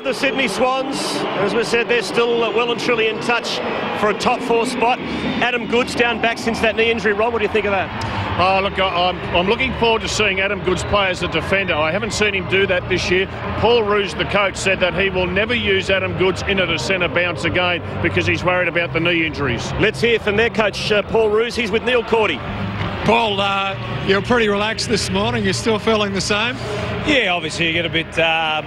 are the Sydney Swans. As we said, they're still well and truly in touch for a top 4 spot. Adam Goodes down back since that knee injury. Rob, what do you think of that? Oh, look, I'm looking forward to seeing Adam Goodes play as a defender. I haven't seen him do that this year. Paul Roos, the coach, said that he will never use Adam Goodes in at a centre bounce again because he's worried about the knee injuries. Let's hear from their coach, Paul Roos. He's with Neil Cordy. Paul, you're pretty relaxed this morning. You're still feeling the same? Yeah, obviously you get a bit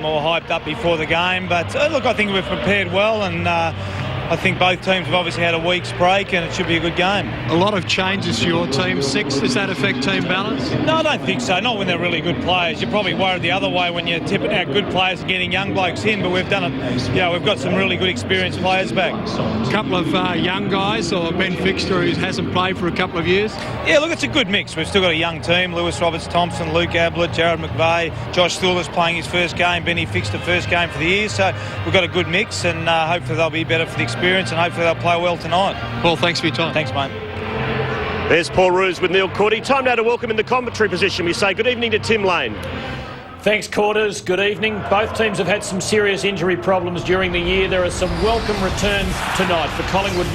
more hyped up before the game. But, look, I think we've prepared well and I think both teams have obviously had a week's break and it should be a good game. A lot of changes to your team. 6, does that affect team balance? No, I don't think so. Not when they're really good players. You're probably worried the other way when you're tipping out good players and getting young blokes in, but we've done it. We've got some really good experienced players back. A couple of young guys, or Ben Fixter, who hasn't played for a couple of years? Yeah, look, it's a good mix. We've still got a young team. Lewis Roberts-Thompson, Luke Ablett, Jared McVeigh, Josh Thulis playing his first game, Benny Fixter first game for the year. So we've got a good mix and hopefully they'll be better for the experience and hopefully they'll play well tonight. Paul, thanks for your time. Thanks, mate. There's Paul Roos with Neil Cordy. Time now to welcome in the commentary position. We say good evening to Tim Lane. Thanks, Quarters. Good evening. Both teams have had some serious injury problems during the year. There are some welcome returns tonight for Collingwood.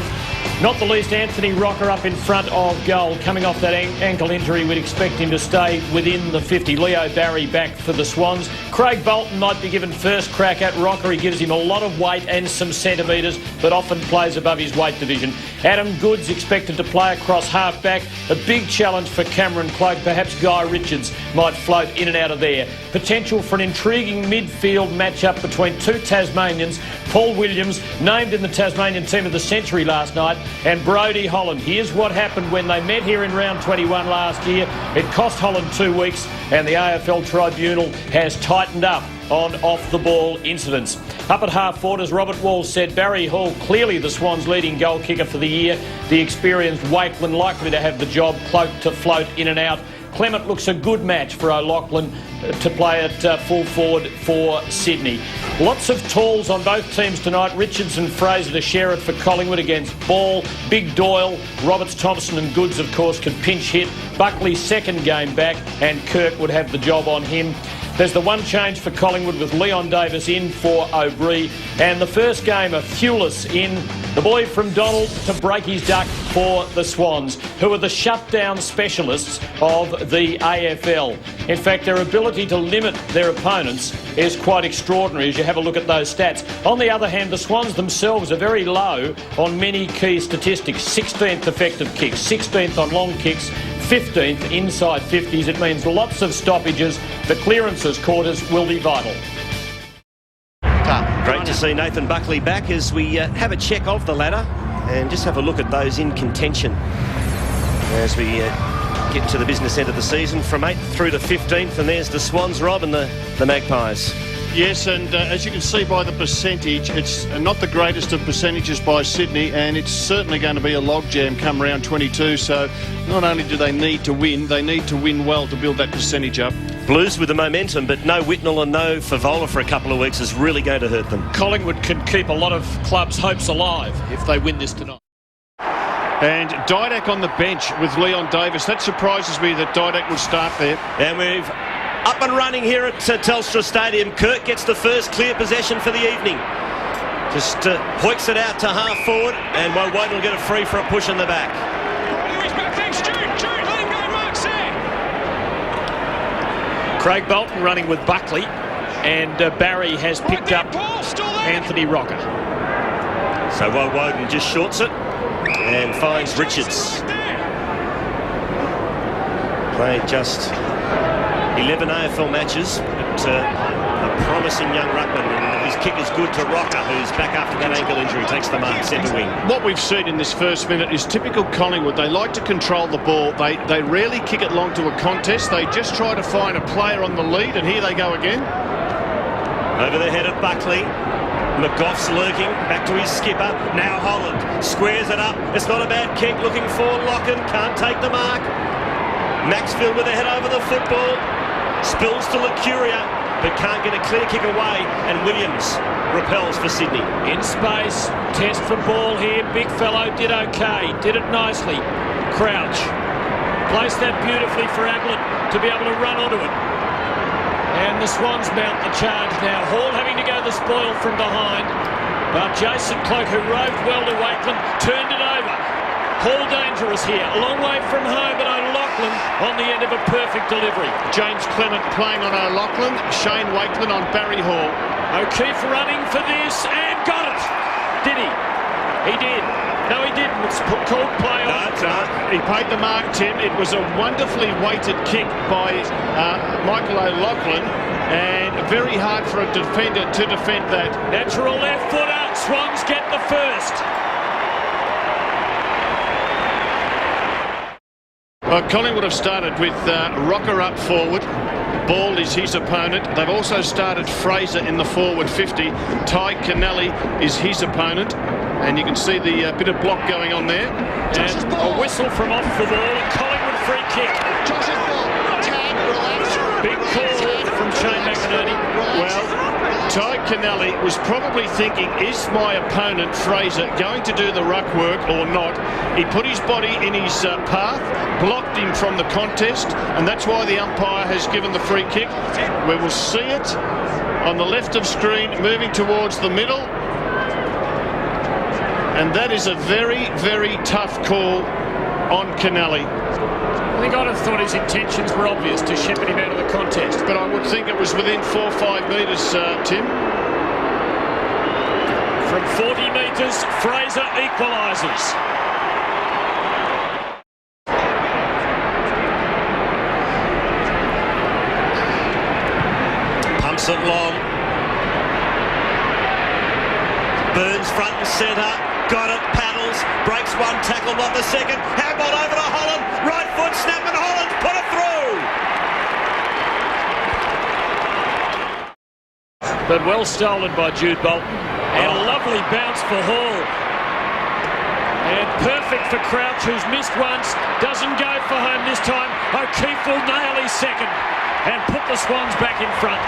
Not the least, Anthony Rocker up in front of goal. Coming off that ankle injury, we'd expect him to stay within the 50. Leo Barry back for the Swans. Craig Bolton might be given first crack at Rocker. He gives him a lot of weight and some centimetres, but often plays above his weight division. Adam Goodes expected to play across half-back. A big challenge for Cameron Cloak. Perhaps Guy Richards might float in and out of there. Potential for an intriguing midfield matchup between two Tasmanians. Paul Williams, named in the Tasmanian Team of the Century last night, and Brodie Holland. Here's what happened when they met here in round 21 last year. It cost Holland 2 weeks, and the AFL Tribunal has tightened up on off-the-ball incidents. Up at half-forward, as Robert Walls said, Barry Hall, clearly the Swans' leading goal kicker for the year. The experienced Wakeland likely to have the job, Cloak to float in and out. Clement looks a good match for O'Loughlin to play at full forward for Sydney. Lots of talls on both teams tonight. Richards and Fraser to share it for Collingwood against Ball. Big Doyle, Roberts-Thompson and Goodes, of course, can pinch hit. Buckley's second game back, and Kirk would have the job on him. There's the one change for Collingwood with Leon Davis in for O'Brien. And the first game of Thewlis in, the boy from Donald to break his duck for the Swans, who are the shutdown specialists of the AFL. In fact, their ability to limit their opponents is quite extraordinary as you have a look at those stats. On the other hand, the Swans themselves are very low on many key statistics. 16th effective kicks, 16th on long kicks, 15th inside 50s. It means lots of stoppages. The clearances, Quarters, will be vital. Great to see Nathan Buckley back as we have a check of the ladder and just have a look at those in contention as we get to the business end of the season from 8th through to 15th. And there's the Swans, Rob, and the Magpies. Yes, and as you can see by the percentage, it's not the greatest of percentages by Sydney, and it's certainly going to be a logjam come round 22. So not only do they need to win, they need to win well to build that percentage up. Blues with the momentum, but no Whitnell and no Favola for a couple of weeks is really going to hurt them. Collingwood can keep a lot of clubs' hopes alive if they win this tonight. And Didac on the bench with Leon Davis. That surprises me that Didac would start there. And we've up and running here at Telstra Stadium. Kirk gets the first clear possession for the evening. Just hoiks it out to half forward, and Woden will get it free for a push in the back. Craig Bolton running with Buckley, and Barry has picked up Anthony Rocker. So Woden just shorts it and finds Richards. Played just 11 AFL matches, but a promising young ruckman, and his kick is good to Rocker, who's back after that ankle injury, takes the mark, centre wing. What we've seen in this first minute is typical Collingwood. They like to control the ball. They rarely kick it long to a contest. They just try to find a player on the lead, and here they go again. Over the head of Buckley. McGough's lurking, back to his skipper. Now Holland squares it up. It's not a bad kick, looking for Locken, can't take the mark. Maxfield with a head over the football. Spills to Lucuria, but can't get a clear kick away, and Williams repels for Sydney. In space, test for ball here. Big fellow did okay, did it nicely. Crouch placed that beautifully for Ablett to be able to run onto it. And the Swans mount the charge now. Hall having to go the spoil from behind. But Jason Cloke, who roved well to Wakeland, turned it over. Hall dangerous here. A long way from home, but O'Loughlin on the end of a perfect delivery. James Clement playing on O'Loughlin. Shane Wakeland on Barry Hall. O'Keefe running for this and got it. Did he? He did. No, he didn't. It's called play on. No, he paid the mark, Tim. It was a wonderfully weighted kick by Michael O'Loughlin, and very hard for a defender to defend that. Natural left footer. Swans get the first. Well, Collingwood have started with Rocker up forward. Ball is his opponent. They've also started Fraser in the forward 50. Ty Kennelly is his opponent. And you can see the bit of block going on there. And a whistle from off the ball. A Collingwood free kick. Josh's ball. Tag, relax. Big call from Shane McInerney. Well, Ty Kennelly was probably thinking, is my opponent, Fraser, going to do the ruck work or not? He put his body in his path, blocked him from the contest, and that's why the umpire has given the free kick. We will see it on the left of screen, moving towards the middle. And that is a very, very tough call on Kennelly. I think I'd have thought his intentions were obvious to shepherd him out of the contest. But I would think it was within 4 or 5 metres, Tim. From 40 metres, Fraser equalises. Pumps it long. Burns front and centre. Got it, paddles, breaks one tackle, not the second. Handball over to Holland, right foot snap, and Holland put it through. But well stolen by Jude Bolton. And a lovely bounce for Hall. And perfect for Crouch, who's missed once, doesn't go for home this time. O'Keefe will nail his second and put the Swans back in front.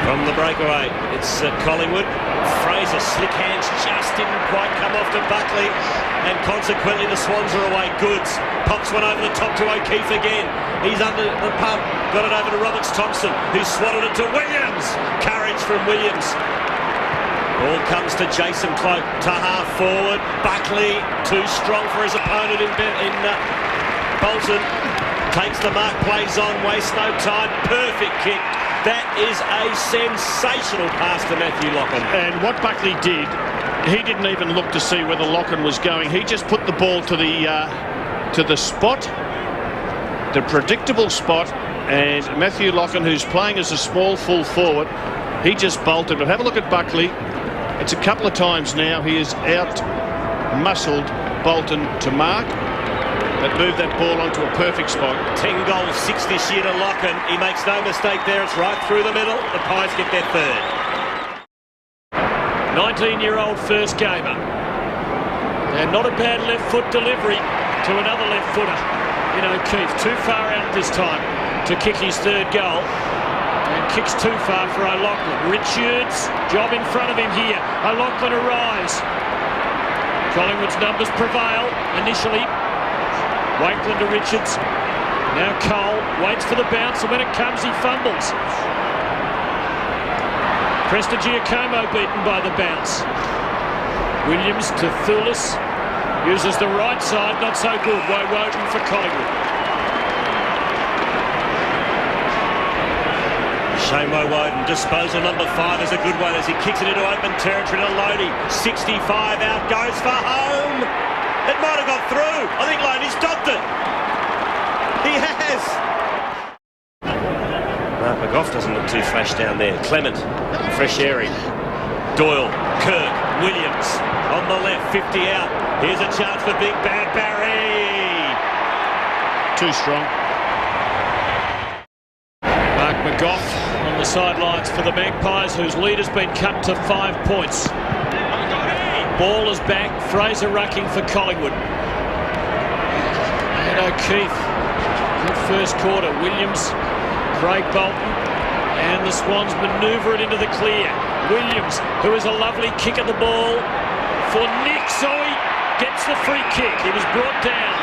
From the breakaway, it's Collingwood. Fraser, slick hands, just didn't quite come off to Buckley, and consequently the Swans are away goods. Pops one over the top to O'Keefe again. He's under the pump, got it over to Roberts-Thompson, who swatted it to Williams. Courage from Williams. Ball comes to Jason Cloke to half forward. Buckley, too strong for his opponent in Bolton. Takes the mark, plays on, wastes no time. Perfect kick. That is a sensational pass to Matthew Lachlan. And what Buckley did, he didn't even look to see where the Lachlan was going. He just put the ball to the spot, the predictable spot, and Matthew Lachlan, who's playing as a small full forward, he just bolted. But have a look at Buckley. It's a couple of times now he has out-muscled Bolton to mark. That moved that ball onto a perfect spot. 10 goals, 6 this year to Lachlan. He makes no mistake there. It's right through the middle. The Pies get their third. 19-year-old first gamer. And not a bad left foot delivery to another left footer in O'Keefe. Too far out this time to kick his third goal. And kicks too far for O'Loughlin. Richards, job in front of him here. O'Loughlin arrives. Collingwood's numbers prevail initially. Wakeland to Richards. Now Cole waits for the bounce, and when it comes, he fumbles. Prestigiacomo beaten by the bounce. Williams to Thulis. Uses the right side, not so good. Woden for Collingwood. Shane Woden, disposal number 5 is a good one as he kicks it into open territory to Loney. 65 out, goes for home. It might have got through. I think Loney's stopped it. He has. Mark McGough doesn't look too fresh down there. Clement, fresh airing. Doyle, Kirk, Williams on the left, 50 out. Here's a chance for Big Bad Barry. Too strong. Mark McGough on the sidelines for the Magpies, whose lead has been cut to 5 points. Ball is back. Fraser rucking for Collingwood. And O'Keefe. Good first quarter. Williams, Craig Bolton, and the Swans manoeuvre it into the clear. Williams, who is a lovely kick at the ball for Nick Zoe. gets the free kick. He was brought down.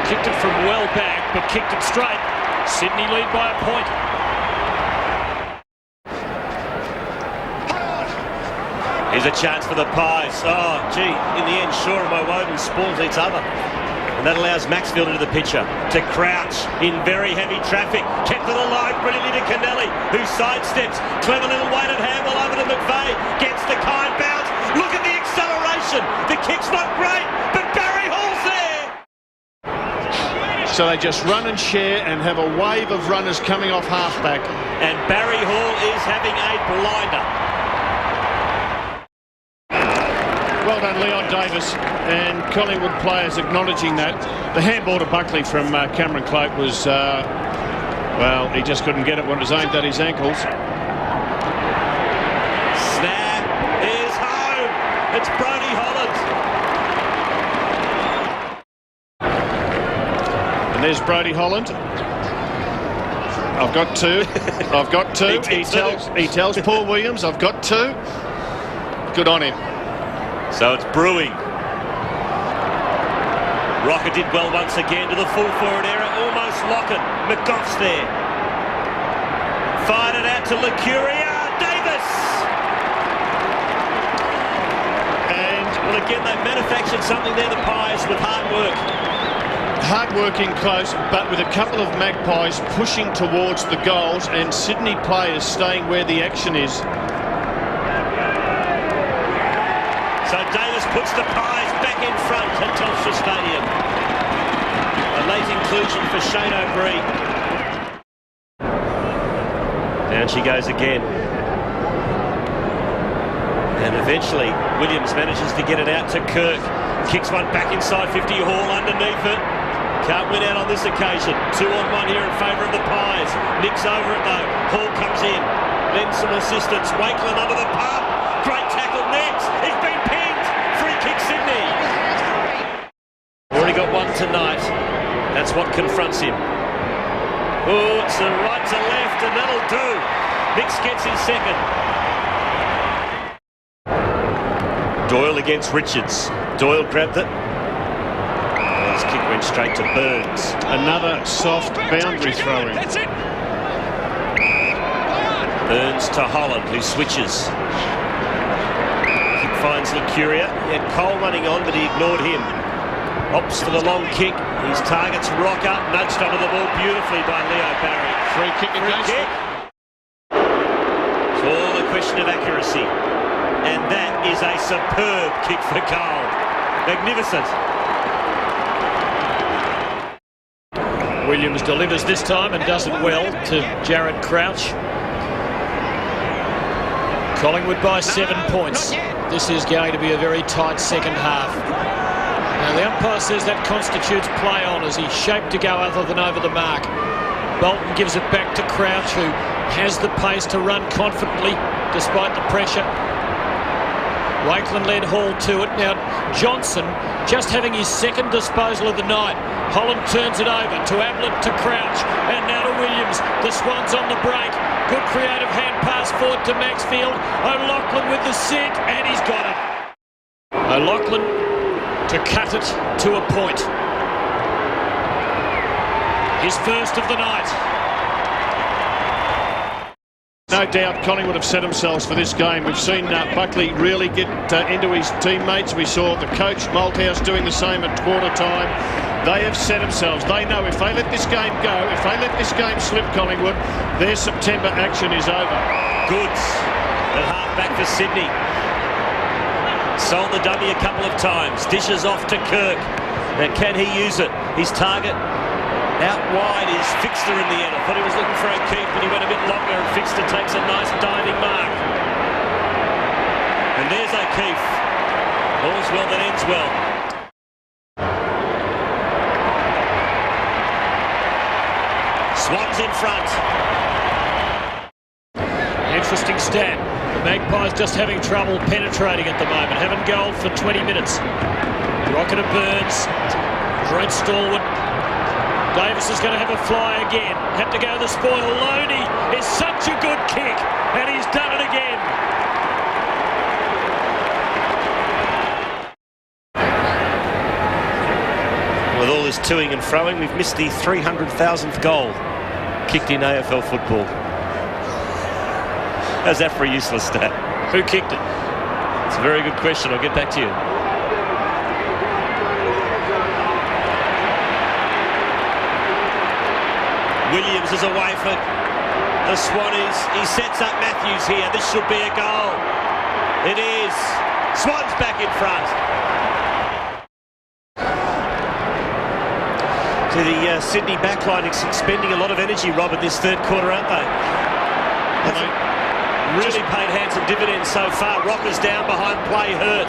Kicked it from well back, but kicked it straight. Sydney lead by a point. Here's a chance for the Pies. Oh, gee, in the end, Shaw and Woden spawns each other. And that allows Maxfield into the picture to Crouch in very heavy traffic. Kept it alive brilliantly to Kennelly, who sidesteps. Clever little weighted handball over to McVeigh. Gets the kind bounce. Look at the acceleration. The kick's not great, but Barry Hall's there. So they just run and share and have a wave of runners coming off halfback. And Barry Hall is having a blinder. Well done, Leon Davis, and Collingwood players acknowledging that. The handball to Buckley from Cameron Cloak was, well, he just couldn't get it when it was aimed at his ankles. Snap is home. It's Brodie Holland. And there's Brodie Holland. I've got two. I've got two. He tells Paul Williams, I've got two. Good on him. So it's brewing. Rocker did well once again to the full forward area. Almost Locken. McGoff's there. Fired it out to Licuria. Davis! And, well, again, they've manufactured something there, the Pies, with hard work. Hard working close, but with a couple of Magpies pushing towards the goals and Sydney players staying where the action is. So Davis puts the Pies back in front at Telstra Stadium. A late inclusion for Shane O'Brien. Down she goes again. And eventually Williams manages to get it out to Kirk. Kicks one back inside 50. Hall underneath it. Can't win out on this occasion. 2-on-1 here in favour of the Pies. Nick's over it though. Hall comes in. Lends some assistance. Wakeland under the pump. Great tackle next. He's been pinned. Free kick Sydney. Already got one tonight. That's what confronts him. Oh, it's a right to left and that'll do. Nicks gets his second. Doyle against Richards. Doyle grabbed it. His kick went straight to Burns. Another soft boundary throw-in. That's it. Burns to Holland, who switches. Kick finds Licuria. He had Cole running on, but he ignored him. Opts for the long kick. His targets Rocker. Nudged onto the ball beautifully by Leo Barry. Free kick against kick. It's all a question of accuracy. And that is a superb kick for Cole. Magnificent. Williams delivers this time and does it well to Jared Crouch. Collingwood by 7 points. This is going to be a very tight second half. Now the umpire says that constitutes play on as he shaped to go other than over the mark. Bolton gives it back to Crouch, who has the pace to run confidently despite the pressure. Wakeland led Hall to it. Now Johnson just having his second disposal of the night. Holland turns it over to Ablett, to Crouch, and now to Williams. The Swans on the break. Good creative hand pass forward to Maxfield. O'Loughlin with the sit, and he's got it. O'Loughlin to cut it to a point. His first of the night. No doubt Collingwood have set themselves for this game. We've seen Buckley really get into his teammates. We saw the coach Malthouse doing the same at quarter time. They have set themselves. They know if they let this game go, if they let this game slip, Collingwood, their September action is over. Goods at half-back for Sydney. Sold the dummy a couple of times. Dishes off to Kirk. Now can he use it? His target out wide is Fixter in the end. I thought he was looking for O'Keefe, but he went a bit longer and Fixter takes a nice diving mark. And there's O'Keefe. All's well that ends well. Swans in front. Interesting stat. The Magpies just having trouble penetrating at the moment. Haven't goaled for 20 minutes. Rocket to Burns. Great stalwart. Davis is going to have a fly again. Had to go to the spoil. Loney is such a good kick, and he's done it again. was toing and froing. We've missed the 300,000th goal kicked in AFL football. How's that for a useless stat? Who kicked it? It's a very good question. I'll get back to you. Williams is away for the Swannies. He sets up Matthews here. This should be a goal. It is. Swans back in front. So the Sydney backline is expending a lot of energy, Rob, in this third quarter, aren't they? Really paid handsome dividends so far. Rocker's down behind play, hurt.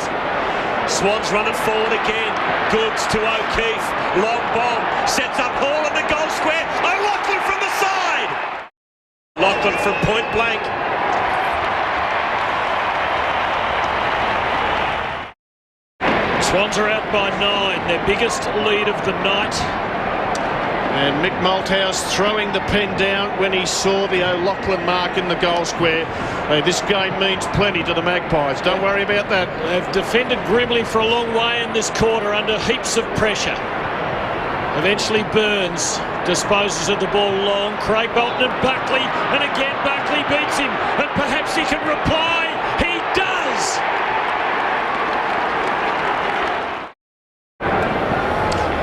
Swans running forward again. Goods to O'Keefe. Long bomb. Sets up Hall in the goal square. O'Loughlin from the side. Loughlin from point blank. Swans are out by 9. Their biggest lead of the night. And Mick Malthouse throwing the pen down when he saw the O'Loughlin mark in the goal square. This game means plenty to the Magpies. Don't worry about that. They've defended grimly for a long way in this quarter under heaps of pressure. Eventually Burns disposes of the ball long. Craig Bolton and Buckley. And again Buckley beats him. And perhaps he can reply. He does!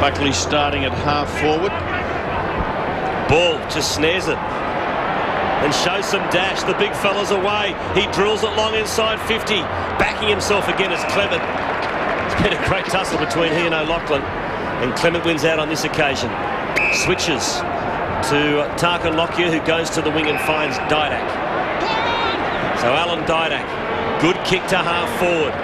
Buckley starting at half forward. Ball just snares it and shows some dash. The big fella's away. He drills it long inside 50. Backing himself again is Clement. It's been a great tussle between he and O'Loughlin, and Clement wins out on this occasion. Switches to Tarkin Lockyer, who goes to the wing and finds Didak. So Alan Didak, good kick to half forward.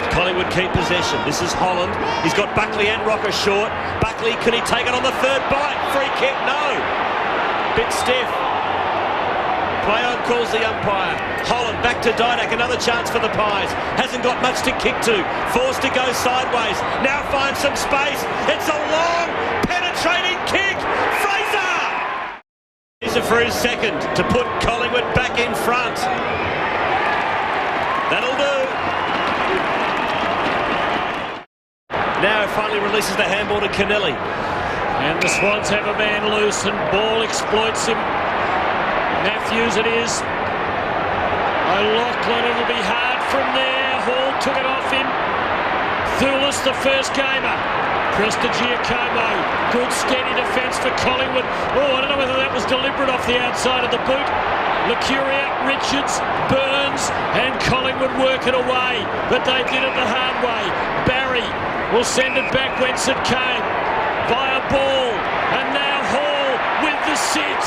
Collingwood keep possession. This is Holland. He's got Buckley and Rocker short. Buckley, can he take it on the third bite? Free kick, no. Bit stiff. Play on calls the umpire. Holland back to Didak. Another chance for the Pies. Hasn't got much to kick to. Forced to go sideways. Now finds some space. It's a long, penetrating kick. Fraser! He's for his second to put Collingwood back in front. That'll do. Now it finally releases the handball to Kennelly. And the Swans have a man loose and Ball exploits him. Matthews it is. O'Loughlin, it'll be hard from there. Hall took it off him. Thulis, the first gamer. Prestigiacomo. Good steady defence for Collingwood. Oh, I don't know whether that was deliberate off the outside of the boot. Lucuria, Richards, Burns and Collingwood work it away. But they did it the hard way. Barry will send it back whence it came. By a ball, and now Hall with the sit.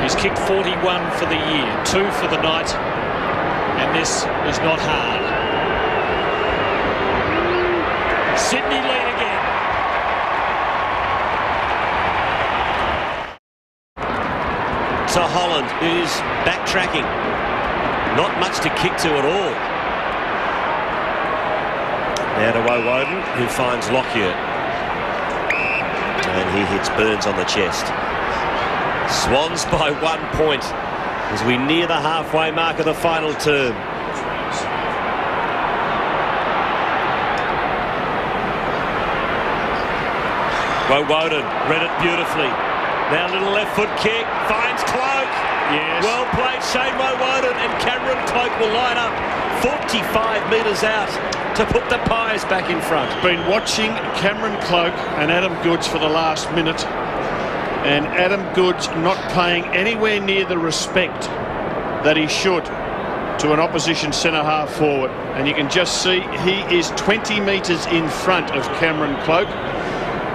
He's kicked 41 for the year, 2 for the night, and this is not hard. Sydney lead again. To Holland, who's backtracking. Not much to kick to at all. Now to Woden, who finds Lockyer. And he hits Burns on the chest. Swans by 1 point as we near the halfway mark of the final term. Woden read it beautifully. Now a little left foot kick, finds Cloak. Yes. Well played, Shane Woden, and Cameron Cloak will line up 45 metres out to put the Pies back in front. Been watching Cameron Cloak and Adam Goods for the last minute, and Adam Goods not paying anywhere near the respect that he should to an opposition centre half forward, and you can just see he is 20 metres in front of Cameron Cloak,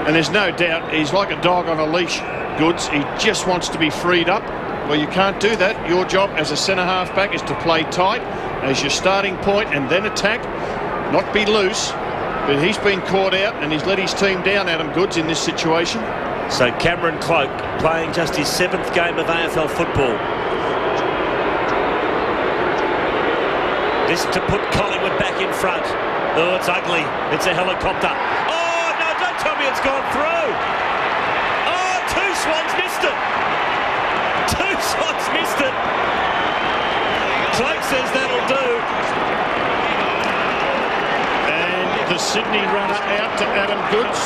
and there's no doubt he's like a dog on a leash. Goods, he just wants to be freed up. Well, you can't do that. Your job as a centre half back is to play tight as your starting point and then attack, not be loose. But he's been caught out and he's let his team down, Adam Goods, in this situation. So Cameron Cloak playing just his 7th game of AFL football. This to put Collingwood back in front. Oh, it's ugly. It's a helicopter. Oh, no, don't tell me it's gone through. Oh, 2 Swans missed it. 2 Swans missed it. Cloak says that'll do. And the Sydney runner out to Adam Goods.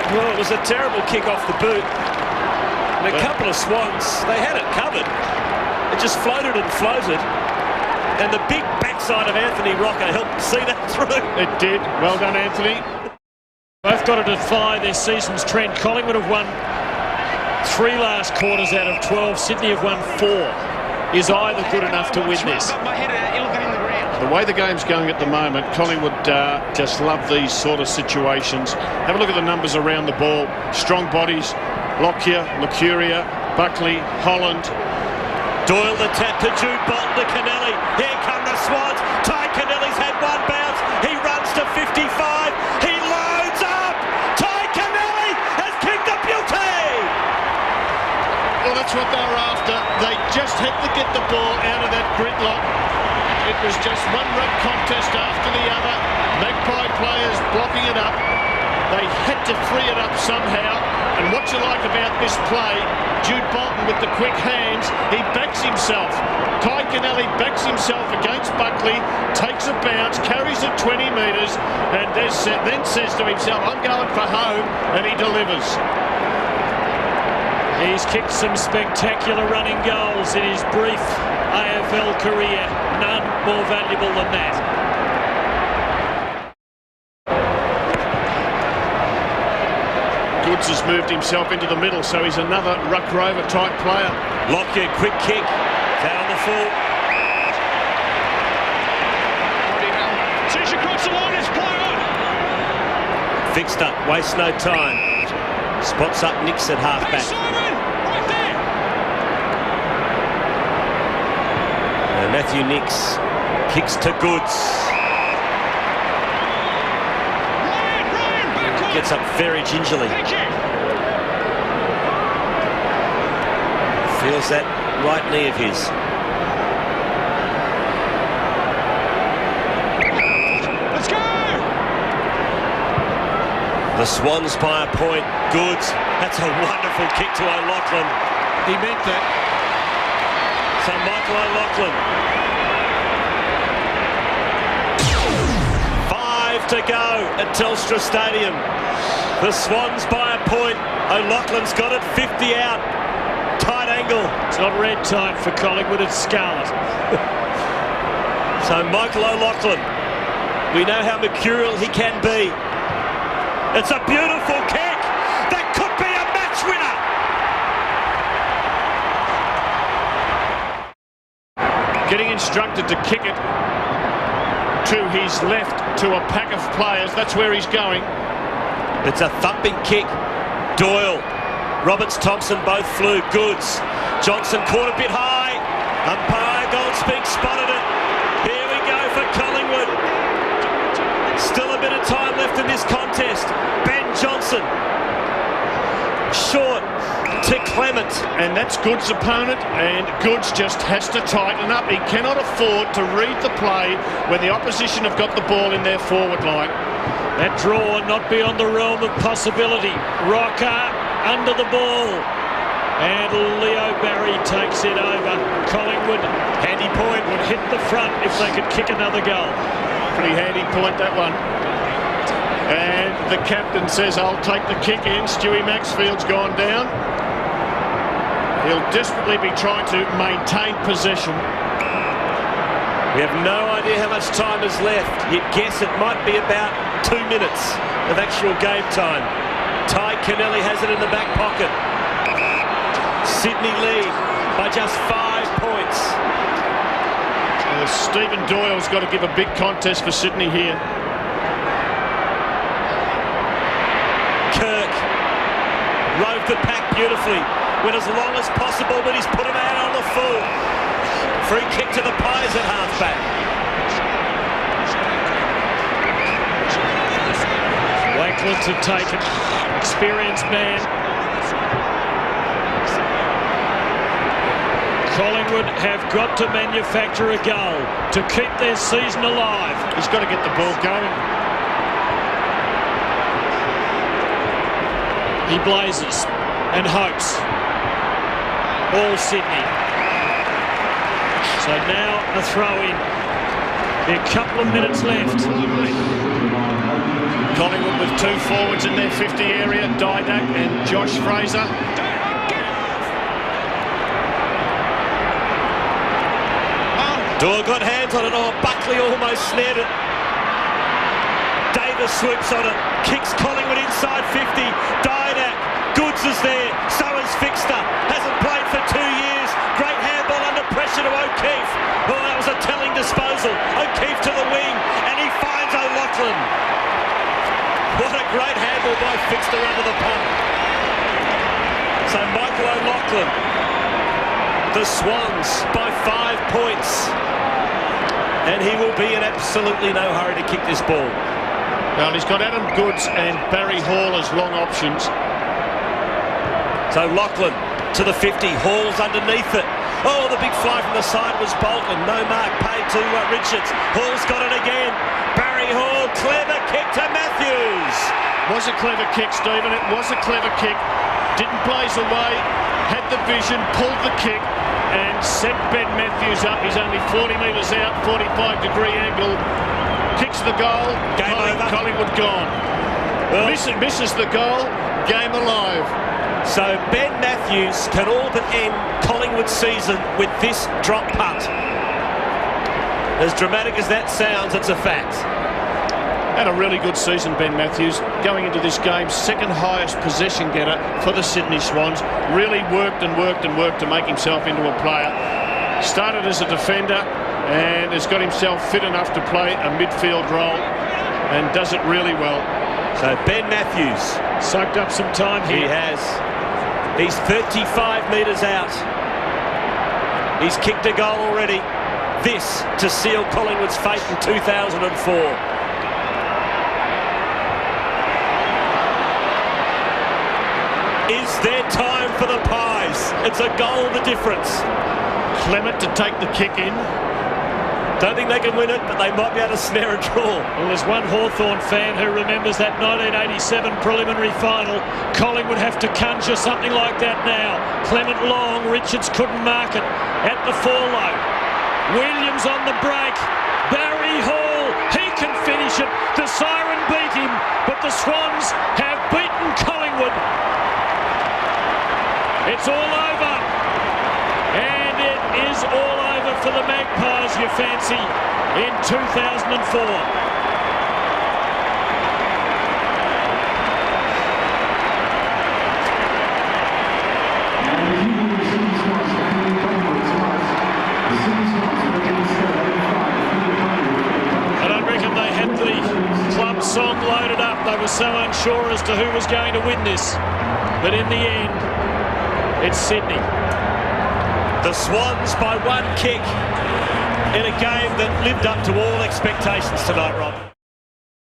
Well, it was a terrible kick off the boot. And a couple of Swans, they had it covered. It just floated and floated. And the big backside of Anthony Rocker helped see that through. It did. Well done, Anthony. Both got to defy their season's trend. Collingwood have won 3 last quarters out of 12. Sydney have won 4. Is either good enough to win this? The way the game's going at the moment, Collingwood just love these sort of situations. Have a look at the numbers around the ball. Strong bodies. Lockyer, Mercuria, Buckley, Holland. Doyle the tap to Jude Bolton to Kennelly. Here come the Swans. Ty Kennelly's had one bounce. He runs to 55. He loads up. Ty Kennelly has kicked a beauty. Well, that's what they were after. They just had to get the ball out of that gridlock. It was just one run contest after the other. Magpie players blocking it up. They had to free it up somehow. And what you like about this play, Jude Bolton with the quick hands, he backs himself. Ty Kennelly backs himself against Buckley, takes a bounce, carries it 20 metres, and then says to himself, I'm going for home, and he delivers. He's kicked some spectacular running goals in his brief AFL career. None more valuable than that. Goods has moved himself into the middle, so he's another ruck rover type player. Lockyer, quick kick. Down the full. Fixed up, wastes no time. Spots up Nix at halfback. And Matthew Nix kicks to Goods. Gets up very gingerly. Feels that right knee of his. Let's go! The Swans by a point. Goods. That's a wonderful kick to O'Loughlin. He meant that. So Michael O'Loughlin. 5 to go at Telstra Stadium. The Swans by a point. O'Loughlin's got it 50 out. Tight angle. It's not red time for Collingwood, it's scarlet. So Michael O'Loughlin, we know how mercurial he can be. It's a beautiful kick. That could be a match winner. Getting instructed to kick it to his left to a pack of players. That's where he's going. It's a thumping kick. Doyle, Roberts, Thompson both flew. Goods. Johnson caught a bit high. Umpire Goldspeak spotted it. Here we go for Collingwood. Still a bit of time left in this contest. Ben Johnson. Short to Clement. And that's Goods' opponent, and Goods just has to tighten up. He cannot afford to read the play when the opposition have got the ball in their forward line. That draw not beyond the realm of possibility. Rocker under the ball. And Leo Barry takes it over. Collingwood, handy point, would hit the front if they could kick another goal. Pretty handy point, that one. And the captain says, I'll take the kick in. Stewie Maxfield's gone down. He'll desperately be trying to maintain possession. We have no idea how much time is left. You'd guess it might be about 2 minutes of actual game time. Ty Kennelly has it in the back pocket. Sydney lead by just 5 points. Stephen Doyle's got to give a big contest for Sydney here. Kirk rode the pack beautifully. Went as long as possible, but he's put him out on the full. Free kick to the Pies at halfback. Wakeland to take it. Experienced man. Collingwood have got to manufacture a goal to keep their season alive. He's got to get the ball going. He blazes and hopes. All Sydney. So now a throw-in. A couple of minutes left. Collingwood with two forwards in their 50 area, Didak and Josh Fraser. Doyle got hands on it. Oh, Buckley almost snared it. Davis swoops on it. Kicks Collingwood inside 50. Didak. Goods is there. So is Fixter. Hasn't played for 2 years. Great handball under pressure to O'Keefe. Oh, that was a telling disposal. O'Keefe to the wing. And he finds O'Loughlin. What a great handball by Fixter under the pump. So Michael O'Loughlin. The Swans by 5 points. And he will be in absolutely no hurry to kick this ball. Well, he's got Adam Goods and Barry Hall as long options. So Loughlin to the 50. Hall's underneath it. Oh, the big fly from the side was Bolton. No mark paid to Richards. Hall's got it again. Barry Hall, clever kick to Matthews. Was a clever kick, Stephen. It was a clever kick. Didn't blaze away. Had the vision, pulled the kick, and sent Ben Matthews up. He's only 40 metres out, 45-degree angle. Kicks the goal. Game over. Collingwood gone. Well, misses the goal. Game alive. So Ben Matthews can all but end Collingwood's season with this drop putt. As dramatic as that sounds, it's a fact. Had a really good season, Ben Matthews. Going into this game, second highest possession getter for the Sydney Swans. Really worked and worked and worked to make himself into a player. Started as a defender and has got himself fit enough to play a midfield role and does it really well. So Ben Matthews Soaked up some time here. He has. He's 35 metres out. He's kicked a goal already. This to seal Collingwood's fate in 2004. Is there time for the Pies? It's a goal the difference. Clement to take the kick in. Don't think they can win it, but they might be able to snare a draw. Well, there's one Hawthorn fan who remembers that 1987 preliminary final. Collingwood have to conjure something like that now. Clement long, Richards couldn't mark it at the four-low. Williams on the break. Barry Hall, he can finish it. The siren beat him, but the Swans have beaten Collingwood. It's all over. And it is all over for the Magpies, you fancy, in 2004. I don't reckon they had the club song loaded up. They were so unsure as to who was going to win this. But in the end, it's Sydney. The Swans by one kick in a game that lived up to all expectations tonight, Rob.